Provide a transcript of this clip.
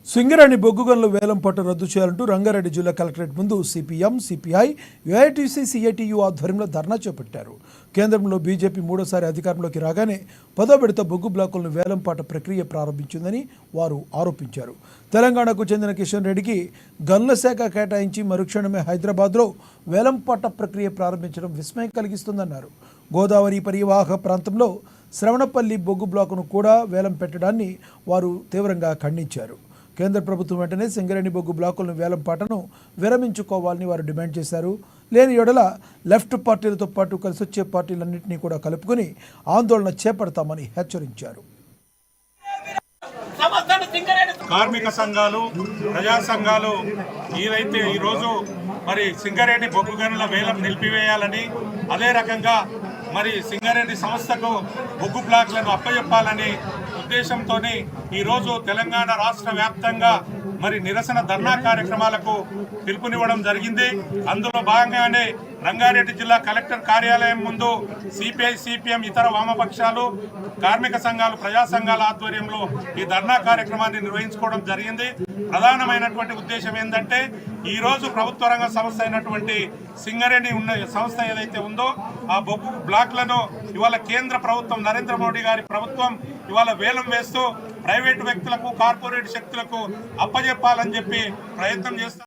సింగరేణి బొగ్గు గనుల వేలం పట్టు రద్దు చేయాలంటూ రంగారెడ్డి జిల్లా కలెక్టరేట్ ముందు సిపిఎం, సిపిఐ, ఏఐటీసీ, సిఐటియు ఆధ్వర్యంలో ధర్నా చేపట్టారు. కేంద్రంలో బీజేపీ మూడోసారి అధికారంలోకి రాగానే 10వ విడత బొగ్గు బ్లాకులను వేలం పాట ప్రక్రియ ప్రారంభించిందని వారు ఆరోపించారు. తెలంగాణకు చెందిన కిషన్ రెడ్డికి గనుల శాఖ కేటాయించి మరుక్షణమే హైదరాబాద్లో వేలం పాట ప్రక్రియ ప్రారంభించడం విస్మయం కలిగిస్తుందన్నారు. గోదావరి పరివాహక ప్రాంతంలో శ్రవణపల్లి బొగ్గు బ్లాకును కూడా వేలం పెట్టడాన్ని వారు తీవ్రంగా ఖండించారు. కేంద్ర ప్రభుత్వం వెంటనే సింగరేణి బొగ్గు బ్లాకులను వేలం పాటను విరమించుకోవాలని వారు డిమాండ్ చేశారు. లేని ఎడల లెఫ్ట్ పార్టీలతో పాటు కలిసి వచ్చే పార్టీలన్నింటినీ కూడా కలుపుకొని ఆందోళన చేపడతామని హెచ్చరించారు. కార్మిక సంఘాలు, ప్రజా సంఘాలు ఏదైతే ఈరోజు మరి సింగరేణి బొగ్గు గనుల వేలం నిలిపివేయాలని, అదే రకంగా మరి సింగరేణి సంస్థకు బొగ్గు బ్లాక్లను అప్పచెప్పాలని ఉద్దేశంతో ఈరోజు తెలంగాణ రాష్ట్ర వ్యాప్తంగా మరి నిరసన ధర్నా కార్యక్రమాలకు పిలుపునివ్వడం జరిగింది. అందులో భాగంగానే రంగారెడ్డి జిల్లా కలెక్టర్ కార్యాలయం ముందు సిపిఐ, సిపిఎం, ఇతర వామపక్షాలు, కార్మిక సంఘాలు, ప్రజా సంఘాల ఆధ్వర్యంలో ఈ ధర్నా కార్యక్రమాన్ని నిర్వహించుకోవడం జరిగింది. ప్రధానమైనటువంటి ఉద్దేశం ఏంటంటే ఈరోజు ప్రభుత్వ రంగ సంస్థ అయినటువంటి సింగరేణి ఉన్న సంస్థ ఏదైతే ఉందో ఆ బొగ్గు బ్లాక్లను ఇవాళ కేంద్ర ప్రభుత్వం, నరేంద్ర మోడీ గారి ప్రభుత్వం ఇవాళ వేలం వేస్తూ ప్రైవేటు వ్యక్తులకు, కార్పొరేట్ శక్తులకు అప్పజెప్పాలని చెప్పి ప్రయత్నం చేస్తారు.